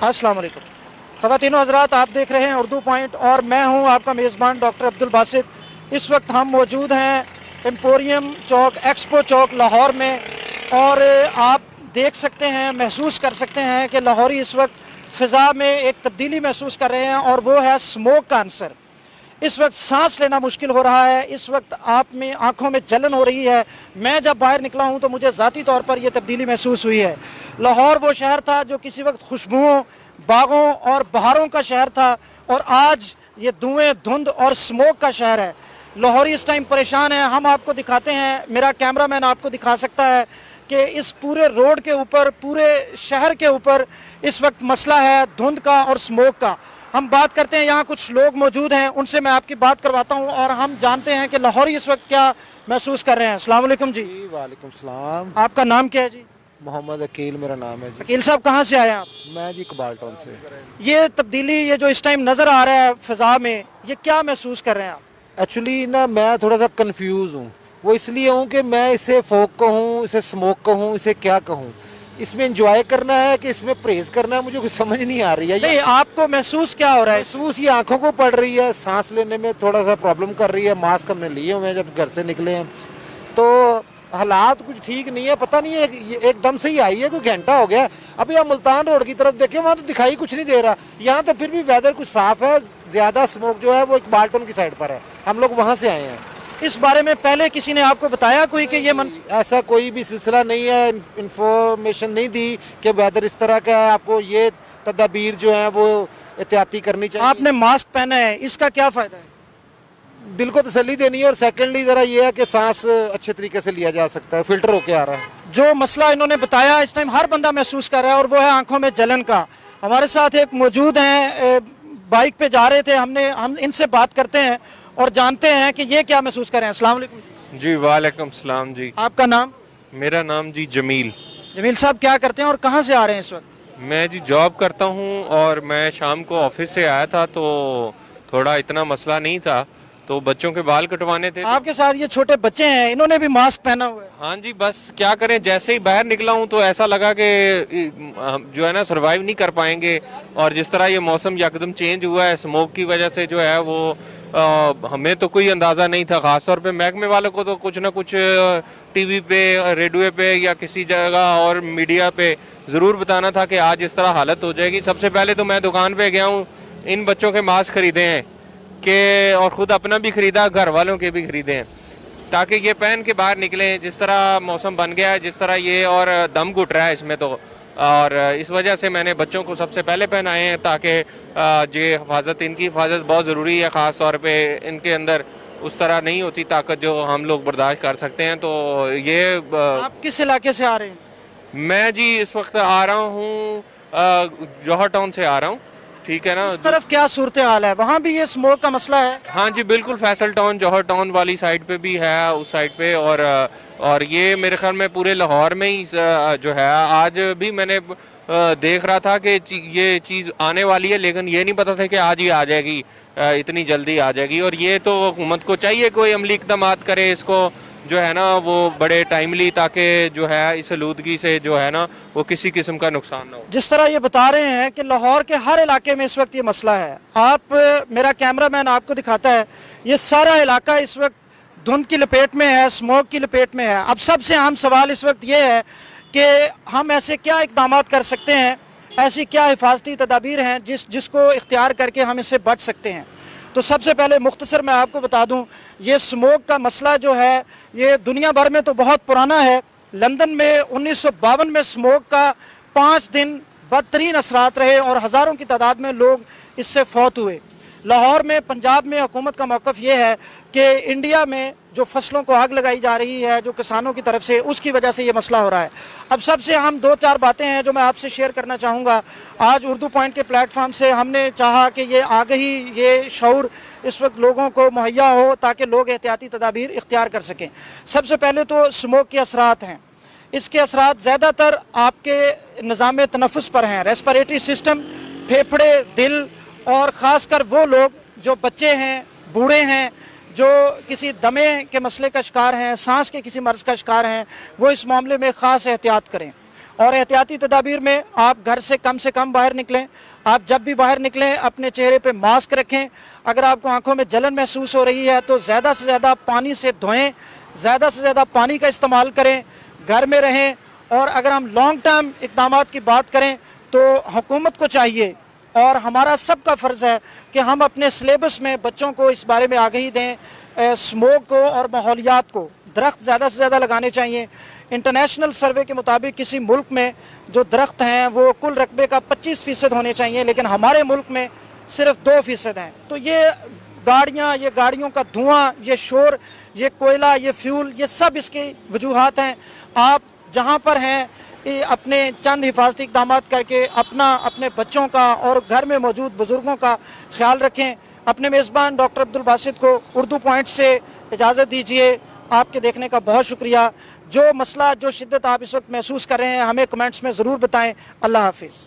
अस्सलाम वालेकुम ख़वातीन हज़रात, आप देख रहे हैं उर्दू पॉइंट और मैं हूं आपका मेज़बान डॉक्टर अब्दुल बासित। इस वक्त हम मौजूद हैं एम्पोरियम चौक, एक्सपो चौक लाहौर में, और आप देख सकते हैं, महसूस कर सकते हैं कि लाहौरी इस वक्त फ़िज़ा में एक तब्दीली महसूस कर रहे हैं, और वो है स्मोक का अंसर। इस वक्त सांस लेना मुश्किल हो रहा है, इस वक्त आप में आंखों में जलन हो रही है। मैं जब बाहर निकला हूं तो मुझे ज़ाती तौर पर यह तब्दीली महसूस हुई है। लाहौर वो शहर था जो किसी वक्त खुशबुओं, बागों और बहारों का शहर था, और आज ये धुएं, धुंध और स्मोक का शहर है। लाहौरी इस टाइम परेशान है। हम आपको दिखाते हैं, मेरा कैमरामैन आपको दिखा सकता है कि इस पूरे रोड के ऊपर, पूरे शहर के ऊपर इस वक्त मसला है धुंध का और स्मोक का। हम बात करते हैं, यहाँ कुछ लोग मौजूद हैं, उनसे मैं आपकी बात करवाता हूँ और हम जानते हैं कि लाहौरी इस वक्त क्या महसूस कर रहे हैं। अस्सलाम वालेकुम जी। वालेकुम सलाम। आपका नाम क्या है जी? मोहम्मद अकील मेरा नाम है जी। अकील साहब, कहाँ से आए हैं आप? मैं जी कबाल टाउन से। ये तब्दीली, ये जो इस टाइम नज़र आ रहा है फ़िज़ा में, ये क्या महसूस कर रहे हैं आप? एक्चुअली ना मैं थोड़ा सा कंफ्यूज हूँ। वो इसलिए हूँ कि मैं इसे फोक कहूँ, इसे स्मोक कहूँ, इसे क्या कहूँ। इसमें एंजॉय करना है कि इसमें प्रेज करना है, मुझे कुछ समझ नहीं आ रही है। नहीं, आपको महसूस क्या हो रहा है? महसूस ये आंखों को पड़ रही है, सांस लेने में थोड़ा सा प्रॉब्लम कर रही है। मास्क हमने लिए हुए हैं जब घर से निकले हैं, तो हालात कुछ ठीक नहीं है। पता नहीं है, एकदम से ही आई है, कोई घंटा हो गया। अभी आप मुल्तान रोड की तरफ देखें, वहाँ तो दिखाई कुछ नहीं दे रहा। यहाँ तो फिर भी वेदर कुछ साफ है। ज्यादा स्मोक जो है वो इकबाल टाउन की साइड पर है, हम लोग वहाँ से आए हैं। इस बारे में पहले किसी ने आपको बताया कोई कि ये ऐसा कोई भी सिलसिला नहीं है, इंफॉर्मेशन नहीं दी कि वेदर इस तरह का है, आपको ये तदाबीर जो है वो एहतियाती करनी चाहिए। आपने मास्क पहना है, इसका क्या फ़ायदा है? दिल को तसल्ली देनी है, और सेकेंडली जरा ये है कि सांस अच्छे तरीके से लिया जा सकता है, फिल्टर होके आ रहा है। जो मसला इन्होंने बताया इस टाइम हर बंदा महसूस कर रहा है, और वो है आंखों में जलन का। हमारे साथ एक मौजूद हैं, बाइक पे जा रहे थे, हम इनसे बात करते हैं और जानते हैं कि ये क्या महसूस कर रहे हैं। अस्सलाम वालेकुम जी। वालेकुम सलाम जी। आपका नाम? मेरा नाम जी जमील। जमील साहब, क्या करते हैं और कहाँ से आ रहे हैं इस वक्त? मैं जी जॉब करता हूँ, और मैं शाम को ऑफिस से आया था, तो थोड़ा इतना मसला नहीं था, तो बच्चों के बाल कटवाने थे। आपके साथ ये छोटे बच्चे हैं, इन्होंने भी मास्क पहना हुआ है। हाँ जी, बस क्या करें, जैसे ही बाहर निकला हूँ तो ऐसा लगा कि जो है ना सरवाइव नहीं कर पाएंगे। और जिस तरह ये मौसम यकदम चेंज हुआ है स्मोक की वजह से, जो है वो हमें तो कोई अंदाज़ा नहीं था। ख़ासतौर पे महकमे वालों को तो कुछ ना कुछ टीवी पे, रेडियो पे या किसी जगह और मीडिया पे ज़रूर बताना था कि आज इस तरह हालत हो जाएगी। सबसे पहले तो मैं दुकान पे गया हूँ, इन बच्चों के मास्क खरीदे हैं कि, और ख़ुद अपना भी ख़रीदा, घर वालों के भी ख़रीदे हैं, ताकि ये पहन के बाहर निकलें। जिस तरह मौसम बन गया है, जिस तरह ये, और दम घुट रहा है इसमें तो, और इस वजह से मैंने बच्चों को सबसे पहले पहनाए हैं, ताकि ये हिफाजत, इनकी हिफाजत बहुत ज़रूरी है। ख़ास तौर पे इनके अंदर उस तरह नहीं होती ताकत जो हम लोग बर्दाश्त कर सकते हैं। तो ये आप किस इलाके से आ रहे हैं? मैं जी इस वक्त आ रहा हूँ जौहर टाउन से आ रहा हूँ, ठीक है ना। उस तरफ क्या सूरत हाल है? वहाँ भी ये स्मोक का मसला है? हाँ जी बिल्कुल, फैसल टाउन, जौहर टाउन वाली साइड पे भी है, उस साइड पे, और ये मेरे ख्याल में पूरे लाहौर में ही जो है। आज भी मैंने देख रहा था कि ये चीज़ आने वाली है, लेकिन ये नहीं पता था कि आज ही आ जाएगी, इतनी जल्दी आ जाएगी। और ये तो हुकूमत को चाहिए कोई अमली इक़दाम करे इसको, जो है ना वो बड़े टाइमली, ताकि जो है इस आलूदगी से जो है ना वो किसी किस्म का नुकसान ना हो। जिस तरह ये बता रहे हैं कि लाहौर के हर इलाके में इस वक्त ये मसला है। मेरा कैमरामैन आपको दिखाता है, ये सारा इलाका इस वक्त धुंध की लपेट में है, स्मोक की लपेट में है। अब सबसे अहम सवाल इस वक्त ये है कि हम ऐसे क्या इक़दाम कर सकते हैं, ऐसी क्या हिफाजती तदाबीर हैं जिसको इख्तियार करके हम इससे बच सकते हैं। तो सबसे पहले मुख्तसर मैं आपको बता दूं, ये स्मोक का मसला जो है ये दुनिया भर में तो बहुत पुराना है। लंदन में 1952 में स्मोक का 5 दिन बदतरीन असरात रहे और हज़ारों की तादाद में लोग इससे फौत हुए। लाहौर में, पंजाब में हुकूमत का मौक़िफ़ ये है कि इंडिया में जो फसलों को आग लगाई जा रही है, जो किसानों की तरफ से, उसकी वजह से ये मसला हो रहा है। अब सबसे हम 2-4 बातें हैं जो मैं आपसे शेयर करना चाहूँगा। आज उर्दू पॉइंट के प्लेटफॉर्म से हमने चाहा कि ये आगही, ये शऊर इस वक्त लोगों को मुहैया हो, ताकि लोग एहतियाती तदाबीर इख्तियार कर सकें। सबसे पहले तो स्मोक के असरात हैं। इसके असरात ज़्यादातर आपके निज़ाम तनफ़ुस पर हैं, रेस्पिरेटरी सिस्टम, फेफड़े, दिल, और ख़ासकर वो लोग जो बच्चे हैं, बूढ़े हैं, जो किसी दमे के मसले का शिकार हैं, सांस के किसी मर्ज़ का शिकार हैं, वो इस मामले में ख़ास एहतियात करें। और एहतियाती तदाबीर में आप घर से कम बाहर निकलें। आप जब भी बाहर निकलें अपने चेहरे पे मास्क रखें। अगर आपको आंखों में जलन महसूस हो रही है तो ज़्यादा से ज़्यादा पानी से धोएं, ज़्यादा से ज़्यादा पानी का इस्तेमाल करें, घर में रहें। और अगर हम लॉन्ग टर्म इक़दामात की बात करें तो हुकूमत को चाहिए और हमारा सबका फ़र्ज़ है कि हम अपने सिलेबस में बच्चों को इस बारे में आगाही दें। स्मोक को और माहौलियात को, दरख्त ज़्यादा से ज़्यादा लगाने चाहिए। इंटरनेशनल सर्वे के मुताबिक किसी मुल्क में जो दरख्त हैं वो कुल रकबे का 25% होने चाहिए, लेकिन हमारे मुल्क में सिर्फ 2% हैं। तो ये गाड़ियाँ, ये गाड़ियों का धुआं, ये शोर, ये कोयला, ये फ्यूल, ये सब इसकी वजूहात हैं। आप जहाँ पर हैं अपने चंद हिफाजती इक़दाम करके अपने बच्चों का और घर में मौजूद बुज़ुर्गों का ख्याल रखें। अपने मेज़बान डॉक्टर अब्दुल बासित को उर्दू पॉइंट से इजाज़त दीजिए। आपके देखने का बहुत शुक्रिया। जो मसला, जो शिद्दत आप इस वक्त महसूस कर रहे हैं हमें कमेंट्स में ज़रूर बताएं। अल्लाह हाफिज़।